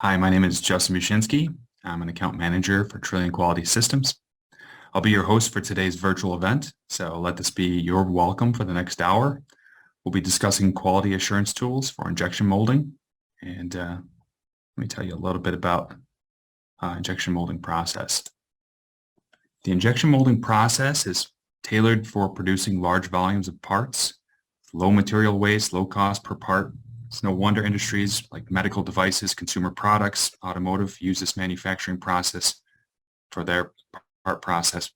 Hi, my name is Justin Mushinsky. I'm an account manager for Trillion Quality Systems. I'll be your host for today's virtual event, so let this be your welcome for the next hour. We'll be discussing quality assurance tools for injection molding, and let me tell you a little bit about injection molding process. The injection molding process is tailored for producing large volumes of parts, low material waste, low cost per part. It's no wonder industries like medical devices, consumer products, automotive use this manufacturing process for their part process.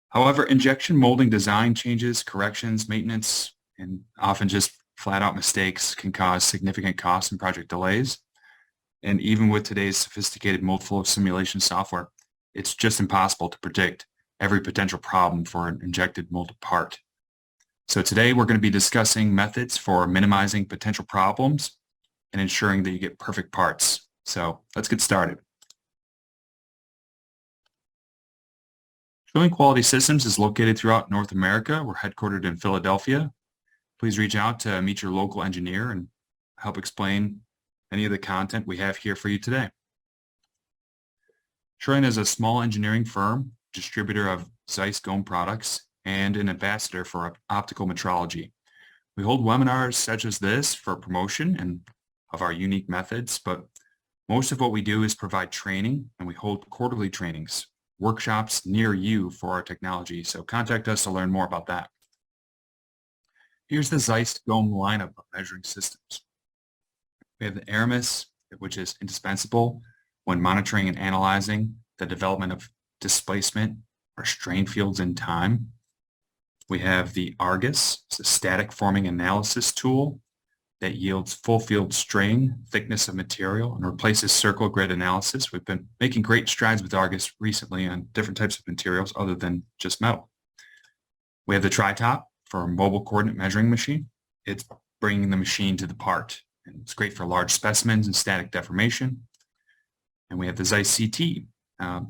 However, injection molding design changes, corrections, maintenance, and often just flat out mistakes can cause significant costs and project delays. And even with today's sophisticated mold flow simulation software, it's just impossible to predict every potential problem for an injected molded part. So today we're going to be discussing methods for minimizing potential problems and ensuring that you get perfect parts. So let's get started. Trillion Quality Systems is located throughout North America. We're headquartered in Philadelphia. Please reach out to meet your local engineer and help explain any of the content we have here for you today. Trillion is a small engineering firm, distributor of Zeiss GOM products, and an ambassador for optical metrology. We hold webinars such as this for promotion and of our unique methods, but most of what we do is provide training, and we hold quarterly trainings, workshops near you for our technology. So contact us to learn more about that. Here's the Zeiss GOM lineup of measuring systems. We have the Aramis, which is indispensable when monitoring and analyzing the development of displacement or strain fields in time. We have the Argus, it's a static forming analysis tool that yields full field strain, thickness of material, and replaces circle grid analysis. We've been making great strides with Argus recently on different types of materials other than just metal. We have the Tri-Top for a mobile coordinate measuring machine. It's bringing the machine to the part, and it's great for large specimens and static deformation. And we have the Zeiss CT.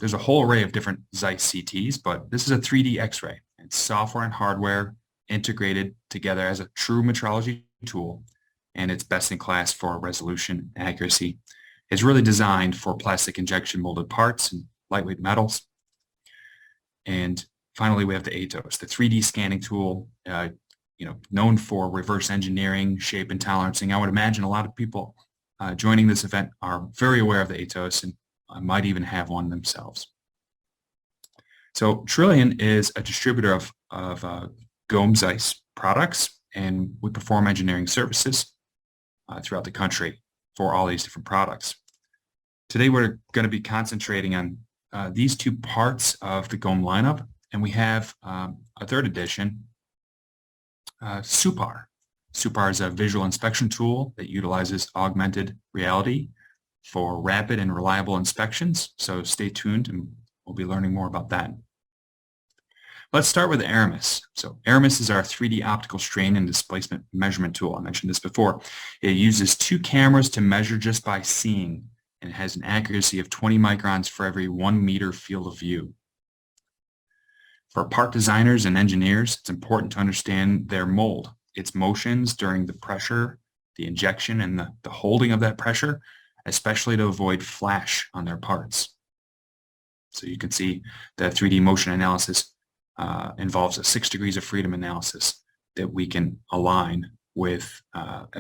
There's a whole array of different Zeiss CTs, but this is a 3D X-ray. It's software and hardware integrated together as a true metrology tool, and it's best in class for resolution and accuracy. It's really designed for plastic injection molded parts and lightweight metals. And finally, we have the ATOS, the 3D scanning tool, known for reverse engineering, shape and tolerancing. I would imagine a lot of people joining this event are very aware of the ATOS and might even have one themselves. So Trillion is a distributor of GOM Zeiss products, and we perform engineering services throughout the country for all these different products. Today we're going to be concentrating on these two parts of the GOM lineup, and we have a third edition, SuPAR. SuPAR is a visual inspection tool that utilizes augmented reality for rapid and reliable inspections. So stay tuned and we'll be learning more about that. Let's start with Aramis. So Aramis is our 3D optical strain and displacement measurement tool. I mentioned this before. It uses two cameras to measure just by seeing, and it has an accuracy of 20 microns for every 1 meter field of view. For part designers and engineers, it's important to understand their mold, its motions during the pressure, the injection, and the holding of that pressure, especially to avoid flash on their parts. So you can see the 3D motion analysis involves a 6 degrees of freedom analysis that we can align with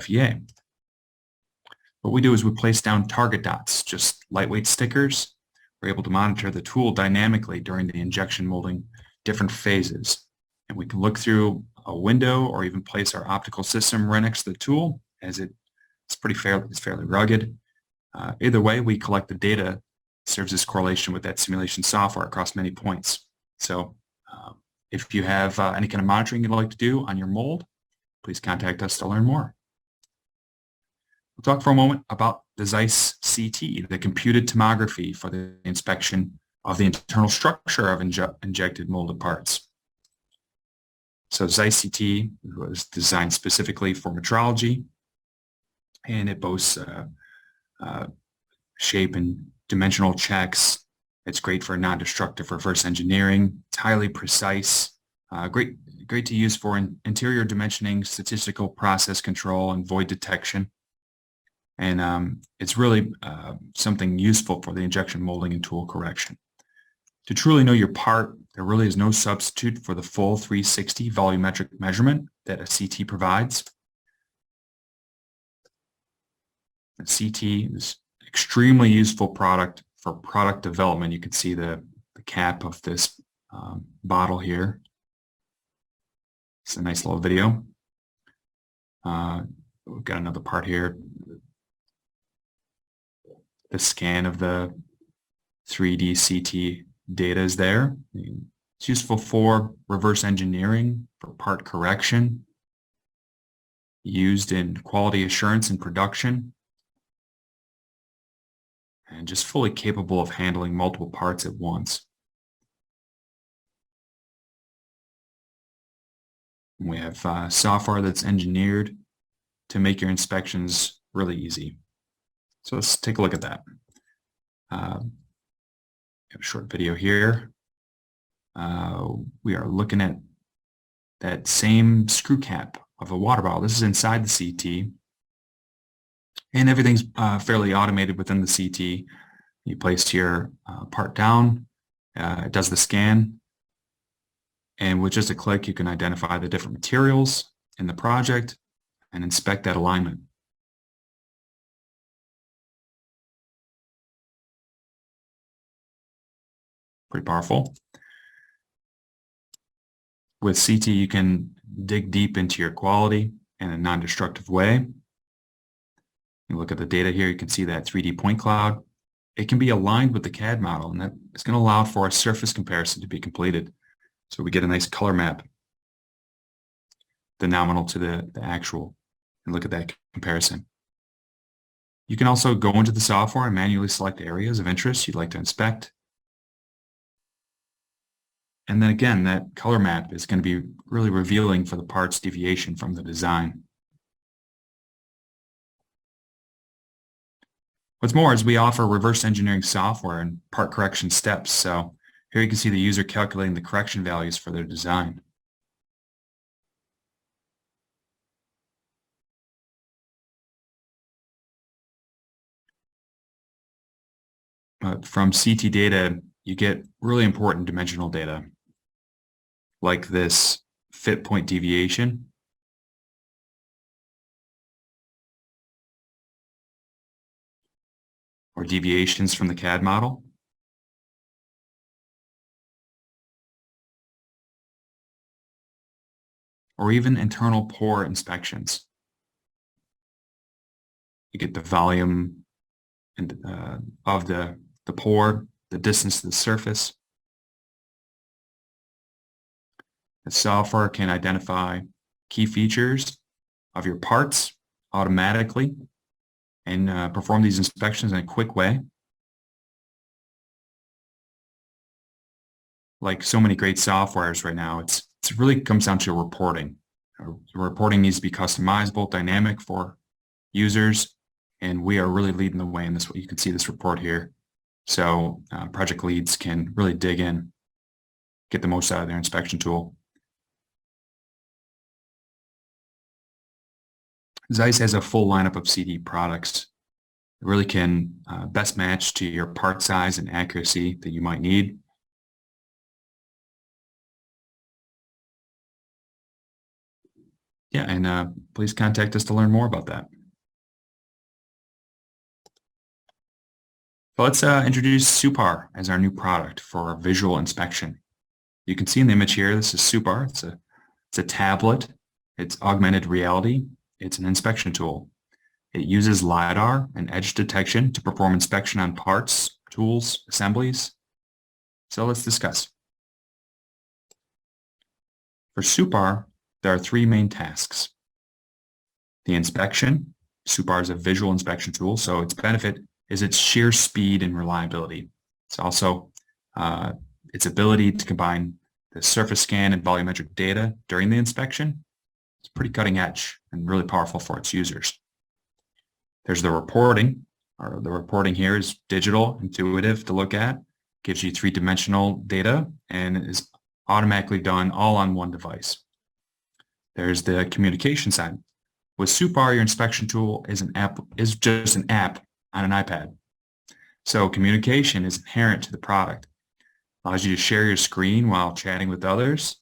FEA. What we do is we place down target dots, just lightweight stickers. We're able to monitor the tool dynamically during the injection molding different phases. And we can look through a window or even place our optical system right next to the tool, as it's fairly rugged. Either way, we collect the data, serves as correlation with that simulation software across many points. So if you have any kind of monitoring you'd like to do on your mold, please contact us to learn more. We'll talk for a moment about the Zeiss CT, the computed tomography for the inspection of the internal structure of injected molded parts. So Zeiss CT was designed specifically for metrology, and it boasts shape and dimensional checks. It's great for non-destructive reverse engineering. It's highly precise, great to use for interior dimensioning, statistical process control, and void detection. And it's really something useful for the injection molding and tool correction. To truly know your part, there really is no substitute for the full 360 volumetric measurement that a CT provides. The CT is an extremely useful product for product development. You can see the cap of this bottle here. It's a nice little video. We've got another part here. The scan of the 3D CT data is there. It's useful for reverse engineering, for part correction, used in quality assurance and production, and just fully capable of handling multiple parts at once. We have software that's engineered to make your inspections really easy. So let's take a look at that. We have a short video here. We are looking at that same screw cap of a water bottle. This is inside the CT. And everything's fairly automated within the CT. You place your part down, it does the scan, and with just a click, you can identify the different materials in the project and inspect that alignment. Pretty powerful. With CT, you can dig deep into your quality in a non-destructive way. You look at the data here, you can see that 3D point cloud. It can be aligned with the CAD model, and that is going to allow for a surface comparison to be completed. So we get a nice color map, the nominal to the actual, and look at that comparison. You can also go into the software and manually select areas of interest you'd like to inspect. And then again, that color map is going to be really revealing for the part's deviation from the design. What's more is we offer reverse engineering software and part correction steps. So here you can see the user calculating the correction values for their design. From CT data, you get really important dimensional data, like this fit point deviation, or deviations from the CAD model. Or even internal pore inspections. You get the volume and, of the pore, the distance to the surface. The software can identify key features of your parts automatically and perform these inspections in a quick way. Like so many great softwares right now, it really comes down to reporting. Reporting needs to be customizable, dynamic for users, and we are really leading the way in this. You can see this report here. So project leads can really dig in, get the most out of their inspection tool. Zeiss has a full lineup of CT products. It really can best match to your part size and accuracy that you might need. Yeah, and please contact us to learn more about that. So let's introduce SuPAR as our new product for visual inspection. You can see in the image here, this is SuPAR. It's a tablet. It's augmented reality. It's an inspection tool. It uses LiDAR and edge detection to perform inspection on parts, tools, assemblies. So let's discuss. For SuPAR, there are three main tasks. The inspection. SuPAR is a visual inspection tool, so its benefit is its sheer speed and reliability. It's also its ability to combine the surface scan and volumetric data during the inspection. It's pretty cutting edge and really powerful for its users. There's the reporting. The reporting here is digital, intuitive to look at, gives you three-dimensional data, and is automatically done all on one device. There's the communication side. With SuPAR, your inspection tool is just an app on an iPad. So communication is inherent to the product. Allows you to share your screen while chatting with others.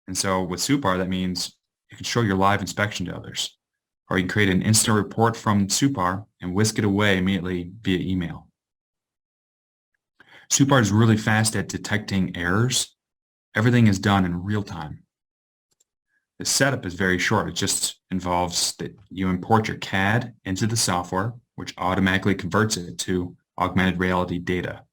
And so with SuPAR, that means you can show your live inspection to others, or you can create an instant report from SuPAR and whisk it away immediately via email. SuPAR is really fast at detecting errors. Everything is done in real time. The setup is very short. It just involves that you import your CAD into the software, which automatically converts it to augmented reality data.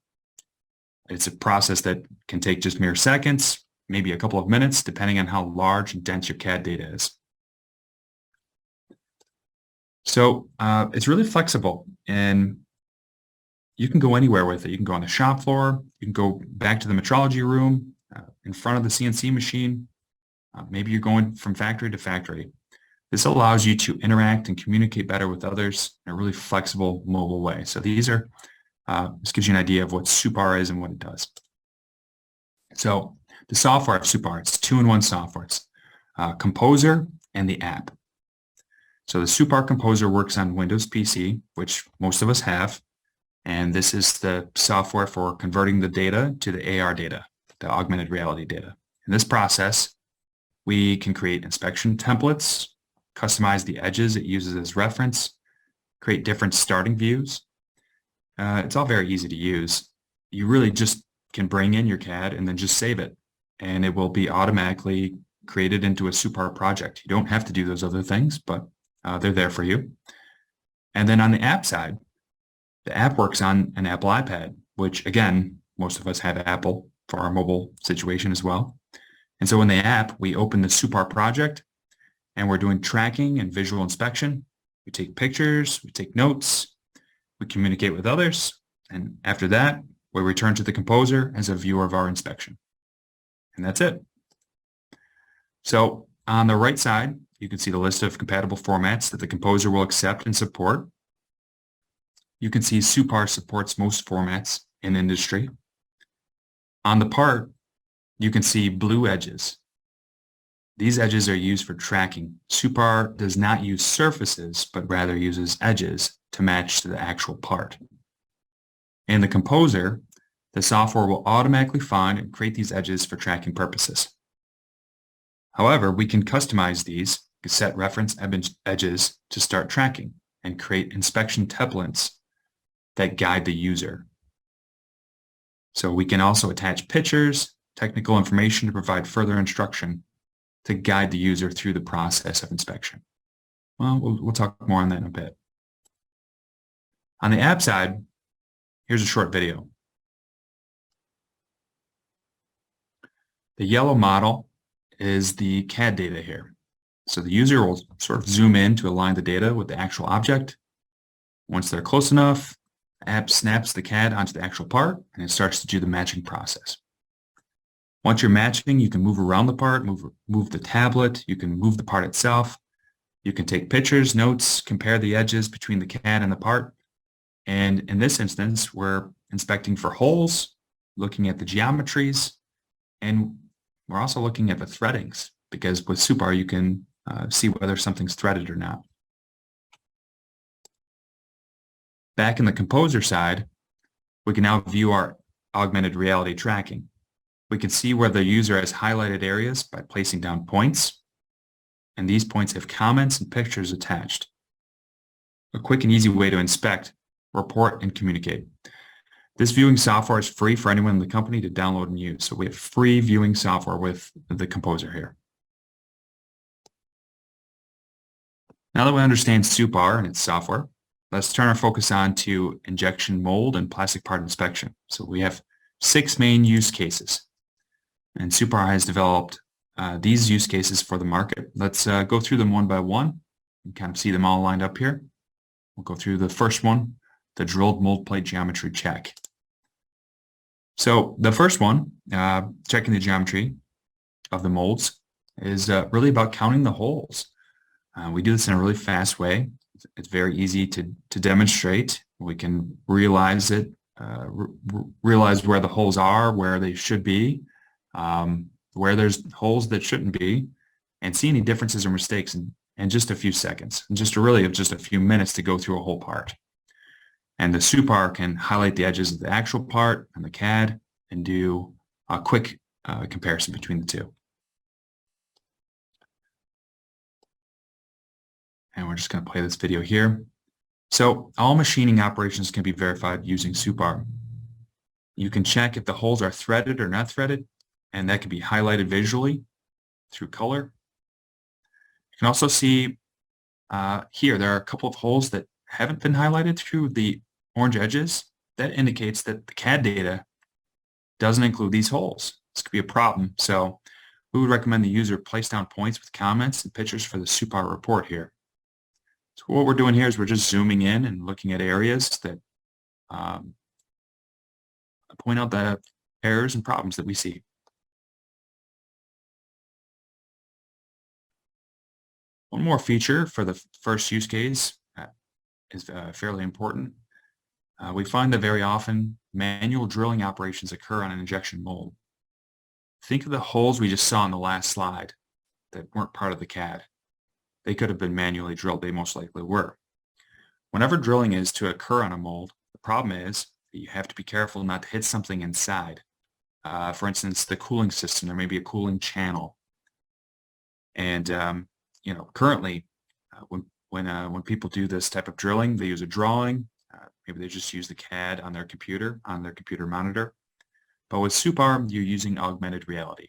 It's a process that can take just mere seconds, maybe a couple of minutes, depending on how large and dense your CAD data is. So it's really flexible, and you can go anywhere with it. You can go on the shop floor. You can go back to the metrology room, in front of the CNC machine. Maybe you're going from factory to factory. This allows you to interact and communicate better with others in a really flexible, mobile way. So this gives you an idea of what SuPAR is and what it does. So the software of SuPAR, it's two-in-one software. It's Composer and the app. So the SuPAR Composer works on Windows PC, which most of us have. And this is the software for converting the data to the AR data, the augmented reality data. In this process, we can create inspection templates, customize the edges it uses as reference, create different starting views. It's all very easy to use. You really just can bring in your CAD and then just save it, and it will be automatically created into a SuPAR project. You don't have to do those other things, but they're there for you. And then on the app side, the app works on an Apple iPad, which again, most of us have Apple for our mobile situation as well. And so in the app, we open the SuPAR project and we're doing tracking and visual inspection. We take pictures, we take notes, we communicate with others. And after that, we return to the Composer as a viewer of our inspection. And that's it. So on the right side, you can see the list of compatible formats that the Composer will accept and support. You can see SuPAR supports most formats in industry. On the part, you can see blue edges. These edges are used for tracking. SuPAR does not use surfaces, but rather uses edges to match to the actual part. In the Composer, the software will automatically find and create these edges for tracking purposes. However, we can customize these, set reference edges to start tracking, and create inspection templates that guide the user. So we can also attach pictures, technical information to provide further instruction to guide the user through the process of inspection. Well, we'll talk more on that in a bit. On the app side, here's a short video. The yellow model is the CAD data here. So the user will sort of zoom in to align the data with the actual object. Once they're close enough, the app snaps the CAD onto the actual part and it starts to do the matching process. Once you're matching, you can move around the part, move the tablet, you can move the part itself. You can take pictures, notes, compare the edges between the CAD and the part. And in this instance, we're inspecting for holes, looking at the geometries, and we're also looking at the threadings, because with SuPAR, you can see whether something's threaded or not. Back in the Composer side, we can now view our augmented reality tracking. We can see where the user has highlighted areas by placing down points, and these points have comments and pictures attached. A quick and easy way to inspect, report, and communicate. This viewing software is free for anyone in the company to download and use. So we have free viewing software with the Composer here. Now that we understand SuPAR and its software, let's turn our focus on to injection mold and plastic part inspection. So we have 6 main use cases, and SuPAR has developed these use cases for the market. Let's go through them one by one and kind of see them all lined up here. We'll go through the first one, the drilled mold plate geometry check. So the first one, checking the geometry of the molds, is really about counting the holes. We do this in a really fast way. It's very easy to demonstrate. We can realize it, realize where the holes are, where they should be, where there's holes that shouldn't be, and see any differences or mistakes, and in just a few seconds, and just a few minutes to go through a whole part. And the SuPAR can highlight the edges of the actual part and the CAD and do a quick comparison between the two. And we're just going to play this video here. So all machining operations can be verified using SuPAR. You can check if the holes are threaded or not threaded, and that can be highlighted visually through color. You can also see here there are a couple of holes that haven't been highlighted through the orange edges. That indicates that the CAD data doesn't include these holes. This could be a problem. So we would recommend the user place down points with comments and pictures for the SuPAR report here. So what we're doing here is we're just zooming in and looking at areas that point out the errors and problems that we see. One more feature for the first use case is fairly important. We find that very often manual drilling operations occur on an injection mold. Think of the holes we just saw on the last slide that weren't part of the CAD. They could have been manually drilled. They most likely were. Whenever drilling is to occur on a mold, the problem is that you have to be careful not to hit something inside. For instance, the cooling system, there may be a cooling channel. And currently, when people do this type of drilling, they use a drawing. Maybe they just use the CAD on their computer monitor. But with SuPAR, you're using augmented reality.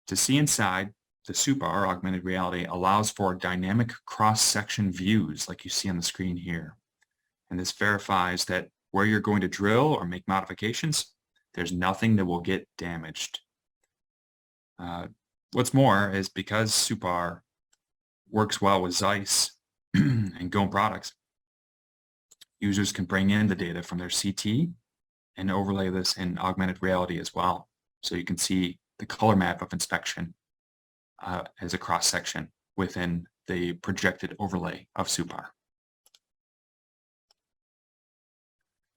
To see inside, the SuPAR augmented reality allows for dynamic cross-section views like you see on the screen here. And this verifies that where you're going to drill or make modifications, there's nothing that will get damaged. What's more is because SuPAR works well with Zeiss and GOM products, users can bring in the data from their CT and overlay this in augmented reality as well. So you can see the color map of inspection as a cross-section within the projected overlay of SuPAR.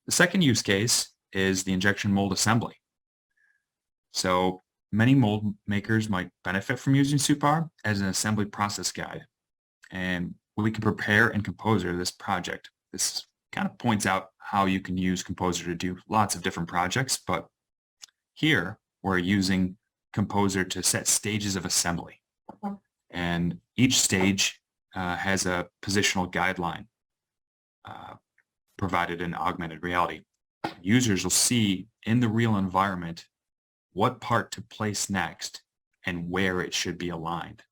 The second use case is the injection mold assembly. So many mold makers might benefit from using SuPAR as an assembly process guide. And we can prepare in Composer this project. This kind of points out how you can use Composer to do lots of different projects, but here we're using Composer to set stages of assembly. And each stage has a positional guideline provided in augmented reality. Users will see in the real environment what part to place next and where it should be aligned.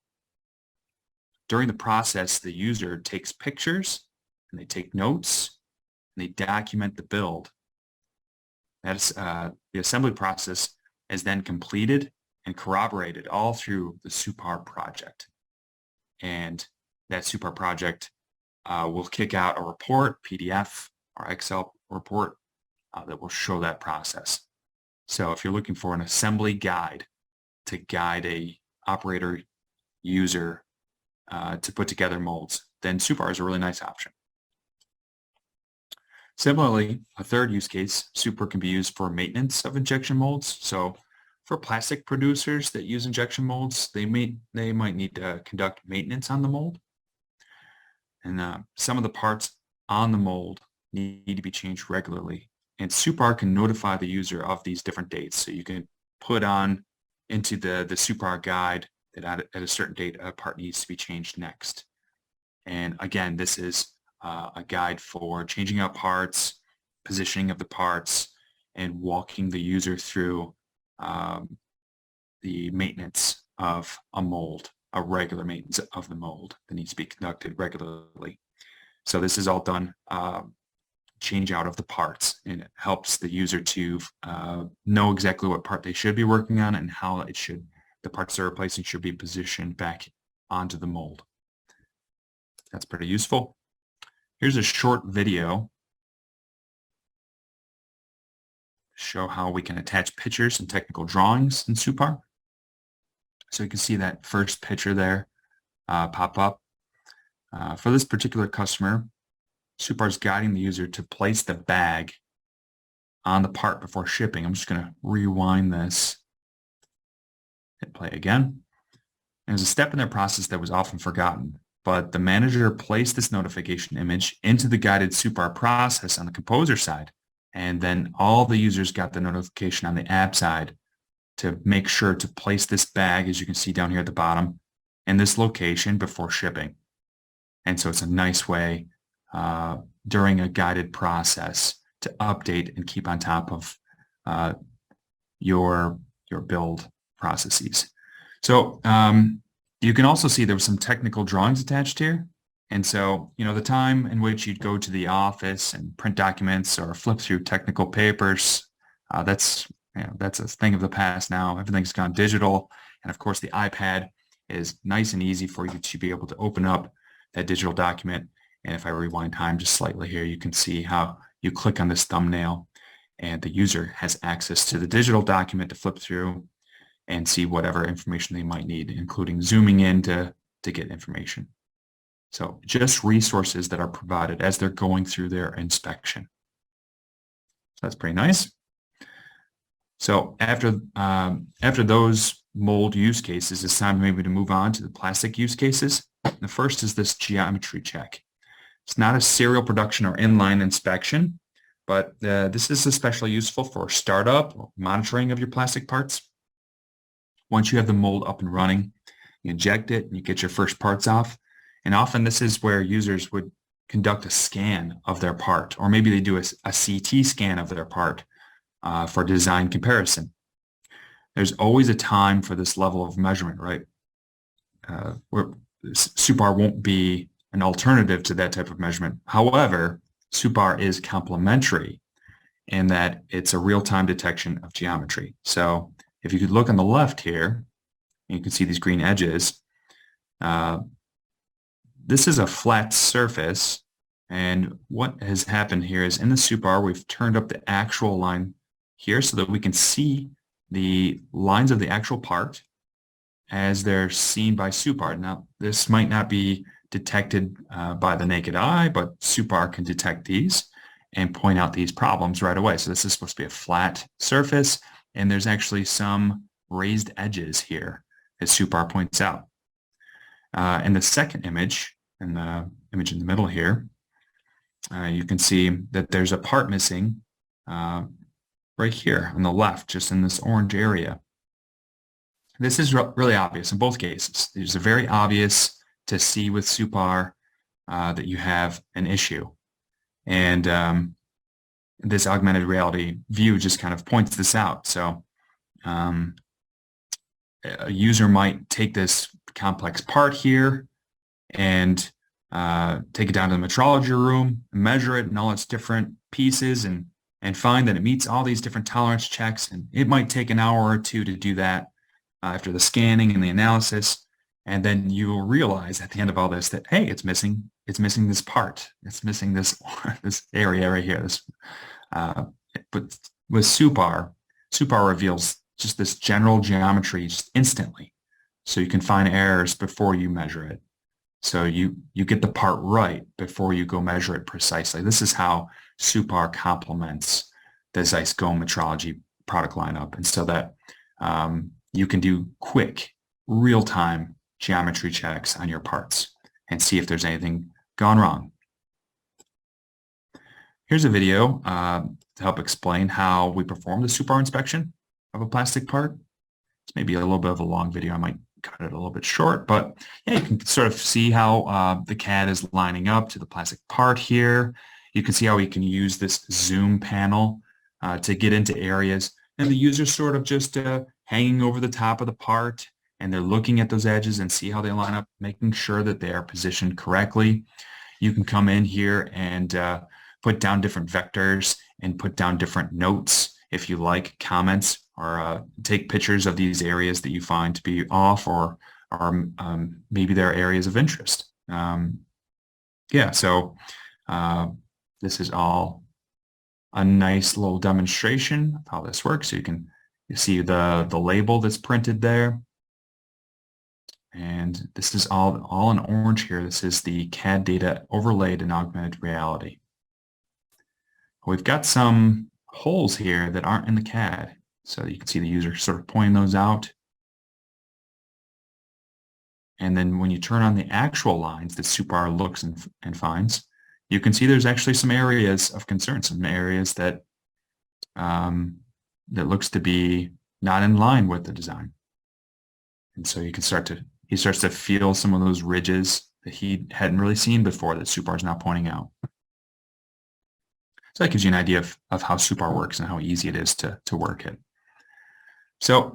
During the process, the user takes pictures and they take notes and they document the build. That's the assembly process is then completed and corroborated all through the SuPAR project. And that SuPAR project will kick out a report, PDF or Excel report that will show that process. So if you're looking for an assembly guide to guide a operator user to put together molds, then SuPAR is a really nice option. Similarly, a third use case, SuPAR can be used for maintenance of injection molds. So for plastic producers that use injection molds, they might need to conduct maintenance on the mold. And some of the parts on the mold need to be changed regularly. And SuPAR can notify the user of these different dates. So you can put on into the SuPAR guide that at a certain date, a part needs to be changed next. And again, this is a guide for changing out parts, positioning of the parts, and walking the user through the maintenance of a mold, a regular maintenance of the mold that needs to be conducted regularly. So this is all done change out of the parts, and it helps the user to know exactly what part they should be working on and how the parts they're replacing should be positioned back onto the mold. That's pretty useful. Here's a short video to show how we can attach pictures and technical drawings in SuPAR. So you can see that first picture there pop up. For this particular customer, SuPAR is guiding the user to place the bag on the part before shipping. I'm just going to rewind this. Hit play again. It was a step in their process that was often forgotten, but the manager placed this notification image into the guided SuPAR process on the composer side, and then all the users got the notification on the app side to make sure to place this bag, as you can see down here at the bottom, in this location before shipping. And so it's a nice way during a guided process to update and keep on top of your build processes. So you can also see there was some technical drawings attached here. And so, the time in which you'd go to the office and print documents or flip through technical papers, that's a thing of the past now. Everything's gone digital. And of course, the iPad is nice and easy for you to be able to open up that digital document. And if I rewind time just slightly here, you can see how you click on this thumbnail and the user has access to the digital document to flip through and see whatever information they might need, including zooming in to get information. So just resources that are provided as they're going through their inspection. So that's pretty nice. So after those mold use cases, it's time maybe to move on to the plastic use cases. The first is this geometry check. It's not a serial production or inline inspection, but this is especially useful for startup or monitoring of your plastic parts. Once you have the mold up and running, you inject it and you get your first parts off. And often this is where users would conduct a scan of their part, or maybe they do a CT scan of their part for design comparison. There's always a time for this level of measurement, right? Where SuPAR won't be an alternative to that type of measurement. However, SuPAR is complementary in that it's a real-time detection of geometry. So if you could look on the left here, you can see these green edges. This is a flat surface, and what has happened here is in the SuPAR, we've turned up the actual line here so that we can see the lines of the actual part as they're seen by SuPAR. Now, this might not be detected by the naked eye, but SuPAR can detect these and point out these problems right away. So this is supposed to be a flat surface, and there's actually some raised edges here, as SuPAR points out. In the second image, and the image in the middle here, you can see that there's a part missing right here on the left, just in this orange area. This is really obvious in both cases. These are very obvious to see with SuPAR that you have an issue. And this augmented reality view just kind of points this out. So a user might take this complex part here and take it down to the metrology room, measure it in all its different pieces, and find that it meets all these different tolerance checks. And it might take an hour or two to do that after the scanning and the analysis. And then you will realize at the end of all this that, hey, it's missing this part. It's missing this area right here. But with SuPAR reveals just this general geometry just instantly. So you can find errors before you measure it. So you get the part right before you go measure it precisely. This is how SuPAR complements the Zeiss metrology product lineup, and so that you can do quick, real-time geometry checks on your parts and see if there's anything gone wrong. Here's a video to help explain how we perform the SuPAR inspection of a plastic part. It's maybe a little bit of a long video. I might cut it a little bit short, but yeah, you can sort of see how the CAD is lining up to the plastic part here. You can see how we can use this zoom panel to get into areas, and the user's sort of just hanging over the top of the part, and they're looking at those edges and see how they line up, making sure that they are positioned correctly. You can come in here and put down different vectors and put down different notes if you like, comments, or take pictures of these areas that you find to be off, or maybe they're areas of interest. Yeah, so this is all a nice little demonstration of how this works. So you see the label that's printed there. And this is all in orange here. This is the CAD data overlaid in augmented reality. We've got some holes here that aren't in the CAD. So you can see the user sort of pointing those out. And then when you turn on the actual lines that SuPAR looks and finds, you can see there's actually some areas of concern, some areas that that looks to be not in line with the design. And so you can he starts to feel some of those ridges that he hadn't really seen before that SuPAR is now pointing out. So that gives you an idea of how SuPAR works and how easy it is to work it. So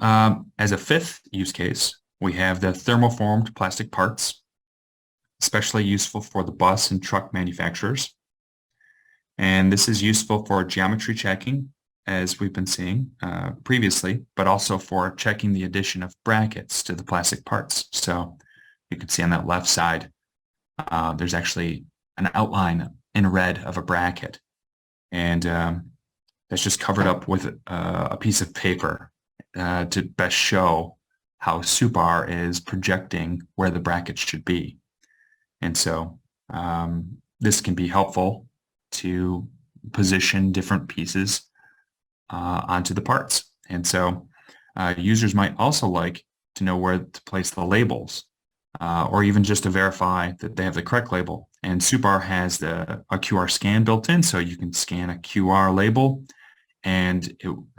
as a fifth use case, we have the thermoformed plastic parts, especially useful for the bus and truck manufacturers. And this is useful for geometry checking, as we've been seeing previously, but also for checking the addition of brackets to the plastic parts. So you can see on that left side, there's actually an outline in red of a bracket. And that's just covered up with a piece of paper to best show how SuPAR is projecting where the brackets should be. And so this can be helpful to position different pieces onto the parts. And so users might also like to know where to place the labels or even just to verify that they have the correct label. And SuPAR has a QR scan built in, so you can scan a QR label and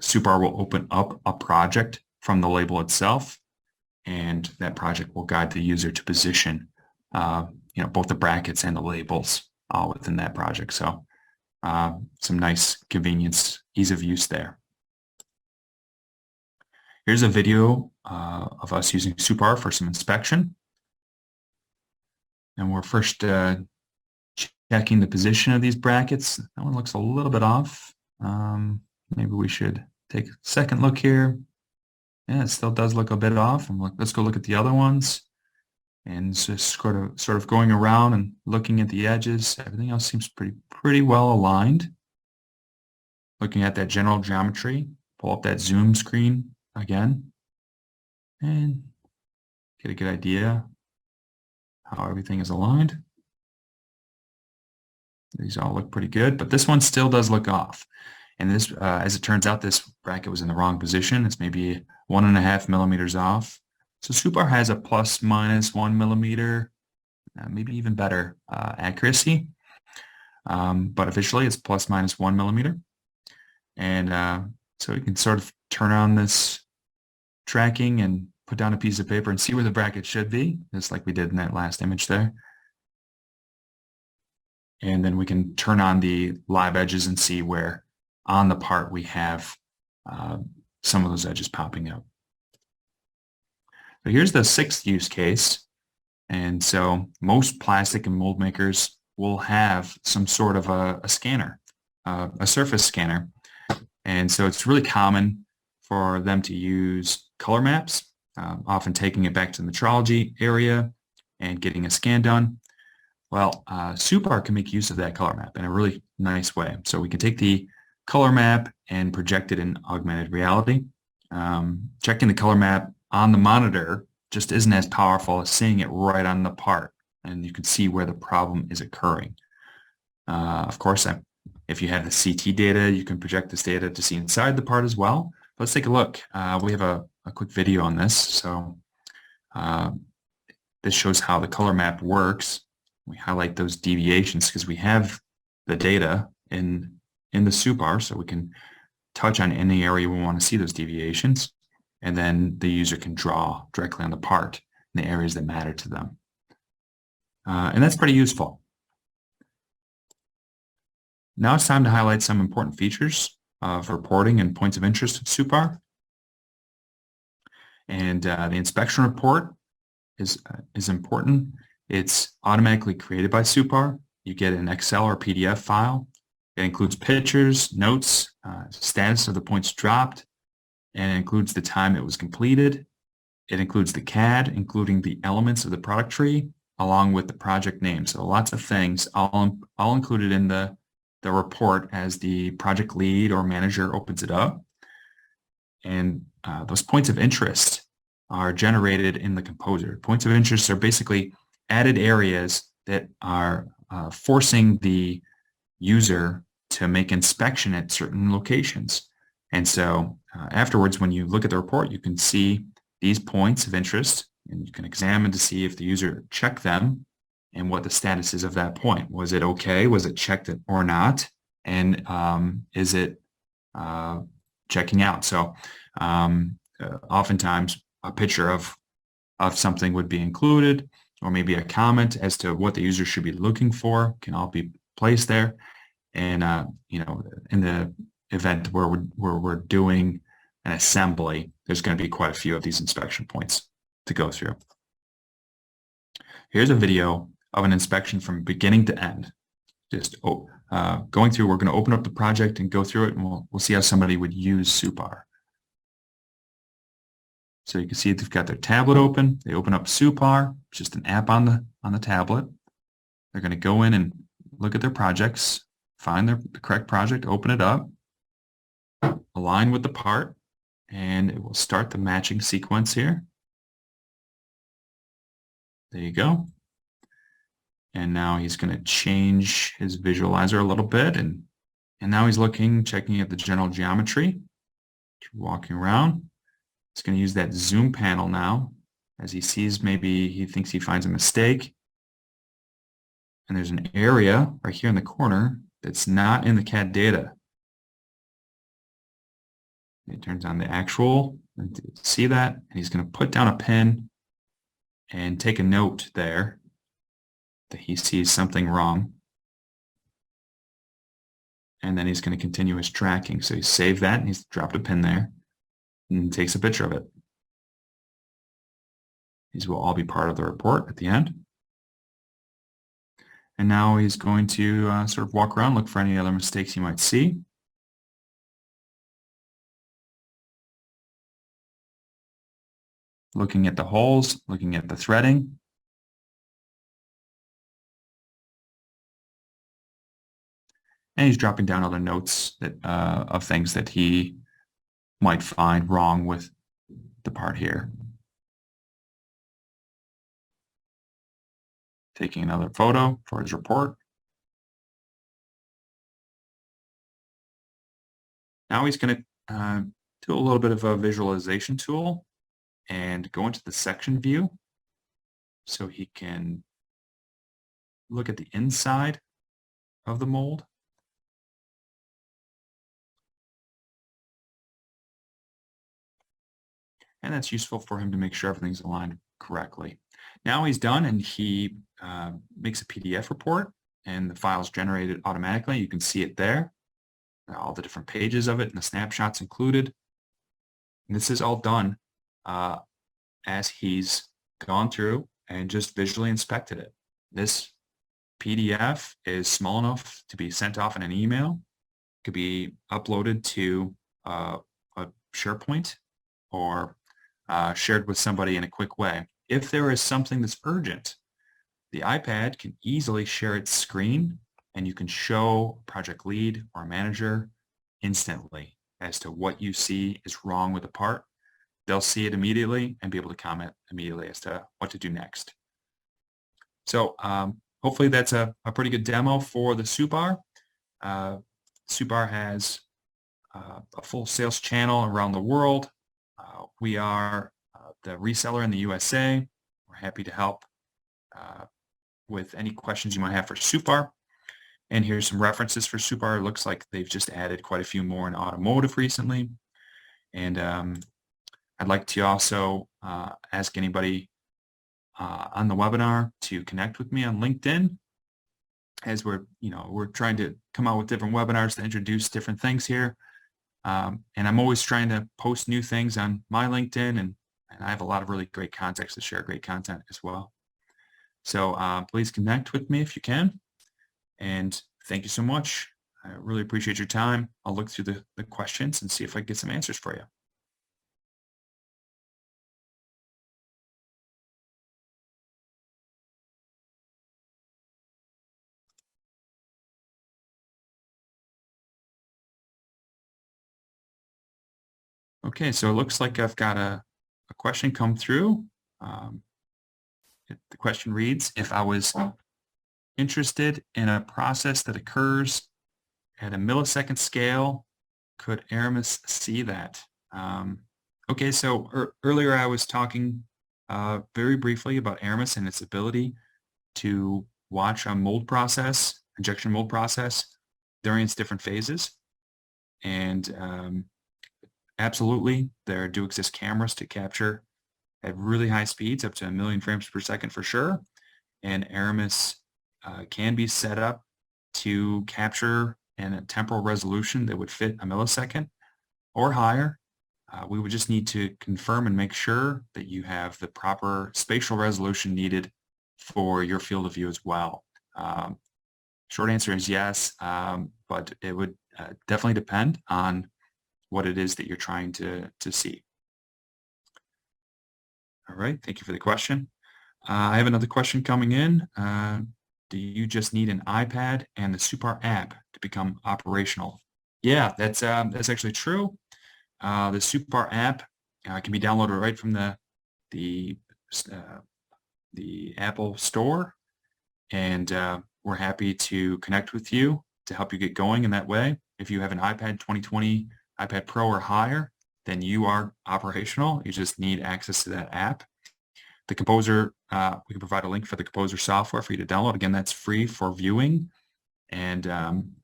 SuPAR will open up a project from the label itself, and that project will guide the user to position both the brackets and the labels all within that project. So some nice convenience, ease of use there. Here's a video of us using SuPAR for some inspection. And we're first checking the position of these brackets. That one looks a little bit off. Maybe we should take a second look here. Yeah, it still does look a bit off. And let's go look at the other ones. And just sort of going around and looking at the edges. Everything else seems pretty well aligned. Looking at that general geometry, pull up that zoom screen again, and get a good idea how everything is aligned. These all look pretty good, but this one still does look off. And this, as it turns out, this bracket was in the wrong position. It's maybe 1.5 millimeters off. So SuPAR has a ±1 millimeter, maybe even better accuracy. But officially it's ±1 millimeter. And so you can sort of turn on this tracking and put down a piece of paper and see where the bracket should be, just like we did in that last image there. And then we can turn on the live edges and see where on the part we have some of those edges popping up. So here's the sixth use case. And so most plastic and mold makers will have some sort of a scanner, a surface scanner. And so it's really common for them to use color maps, often taking it back to the metrology area and getting a scan done. Well, SuPAR can make use of that color map in a really nice way. So we can take the color map and project it in augmented reality. Checking the color map on the monitor just isn't as powerful as seeing it right on the part, and you can see where the problem is occurring. Of course, if you have the CT data, you can project this data to see inside the part as well. Let's take a look. We have a quick video on this. So this shows how the color map works. We highlight those deviations because we have the data in the SuPAR, so we can touch on any area we want to see those deviations, and then the user can draw directly on the part in the areas that matter to them. And that's pretty useful. Now it's time to highlight some important features of reporting and points of interest of SuPAR. And the inspection report is important. It's automatically created by SuPAR. You get an Excel or PDF file. It includes pictures, notes, status of the points dropped, and it includes the time it was completed. It includes the CAD, including the elements of the product tree, along with the project name. So lots of things, all included in the report as the project lead or manager opens it up. And those points of interest are generated in the composer. Points of interest are basically added areas that are forcing the user to make inspection at certain locations. And so afterwards, when you look at the report, you can see these points of interest And you can examine to see if the user checked them and what the status is of that point. Was it okay? Was it checked or not? And is it checking out? So oftentimes a picture of something would be included, or maybe a comment as to what the user should be looking for can all be placed there. And in the event where we're doing an assembly, there's going to be quite a few of these inspection points to go through. Here's a video of an inspection from beginning to end. Just going through, we're going to open up the project and go through it, and we'll see how somebody would use SuPAR. So you can see they've got their tablet open. They open up SuPAR, just an app on the tablet. They're going to go in and look at their projects, find the correct project, open it up, align with the part, and it will start the matching sequence here. There you go. And now he's going to change his visualizer a little bit, and now he's checking at the general geometry, walking around. He's going to use that zoom panel now as he sees, maybe he thinks he finds a mistake. And there's an area right here in the corner that's not in the CAD data. He turns on the actual, and see that, and he's going to put down a pen and take a note there that he sees something wrong. And then he's going to continue his tracking. So he saved that and he's dropped a pin there and takes a picture of it. These will all be part of the report at the end. And now he's going to sort of walk around, look for any other mistakes he might see. Looking at the holes, looking at the threading. And he's dropping down other notes that, of things that he might find wrong with the part here. Taking another photo for his report. Now he's going to do a little bit of a visualization tool and go into the section view so he can look at the inside of the mold. And that's useful for him to make sure everything's aligned correctly. Now he's done, and he makes a PDF report, and the file's generated automatically. You can see it there, all the different pages of it, and the snapshots included. And this is all done as he's gone through and just visually inspected it. This PDF is small enough to be sent off in an email. It could be uploaded to a SharePoint or shared with somebody in a quick way. If there is something that's urgent, the iPad can easily share its screen, and you can show a project lead or a manager instantly as to what you see is wrong with the part. They'll see it immediately and be able to comment immediately as to what to do next. So hopefully that's a pretty good demo for the SuPAR. SuPAR has a full sales channel around the world. We are the reseller in the USA. We're happy to help with any questions you might have for SuPAR. And here's some references for SuPAR. It looks like they've just added quite a few more in automotive recently. And I'd like to also ask anybody on the webinar to connect with me on LinkedIn, as we're trying to come out with different webinars to introduce different things here. And I'm always trying to post new things on my LinkedIn, and I have a lot of really great contacts to share great content as well. So please connect with me if you can. And thank you so much. I really appreciate your time. I'll look through the questions and see if I can get some answers for you. Okay, so it looks like I've got a question come through. The question reads, if I was interested in a process that occurs at a millisecond scale, could Aramis see that? Okay, so earlier I was talking very briefly about Aramis and its ability to watch a mold process, injection mold process, during its different phases. And absolutely, there do exist cameras to capture at really high speeds, up to 1,000,000 frames per second for sure. And Aramis can be set up to capture in a temporal resolution that would fit a millisecond or higher. We would just need to confirm and make sure that you have the proper spatial resolution needed for your field of view as well. Short answer is yes, but it would definitely depend on what it is that you're trying to see. All right, thank you for the question. I have another question coming in. Do you just need an iPad and the SuPAR app to become operational? Yeah, that's actually true. The SuPAR app can be downloaded right from the Apple Store, and we're happy to connect with you to help you get going in that way. If you have an iPad 2020, iPad Pro or higher, then you are operational. You just need access to that app. The Composer, we can provide a link for the Composer software for you to download. Again, that's free for viewing, and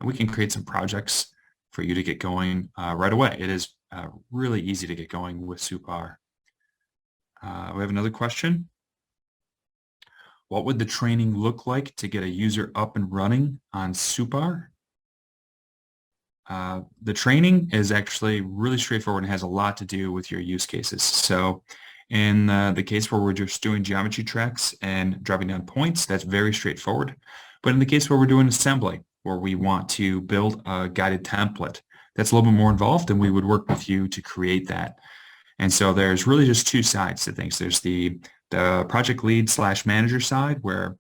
we can create some projects for you to get going right away. It is really easy to get going with SuPAR. We have another question. What would the training look like to get a user up and running on SuPAR? The training is actually really straightforward and has a lot to do with your use cases. So in the case where we're just doing geometry tracks and driving down points, that's very straightforward. But in the case where we're doing assembly, where we want to build a guided template, that's a little bit more involved, and we would work with you to create that. And so there's really just two sides to things. There's the project lead / manager side, where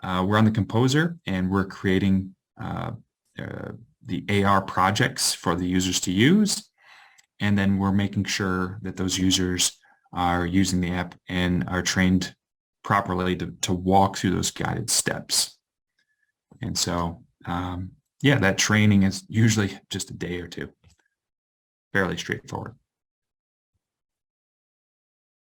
we're on the Composer and we're creating the AR projects for the users to use. And then we're making sure that those users are using the app and are trained properly to walk through those guided steps. And so, yeah, that training is usually just a day or two. Fairly straightforward.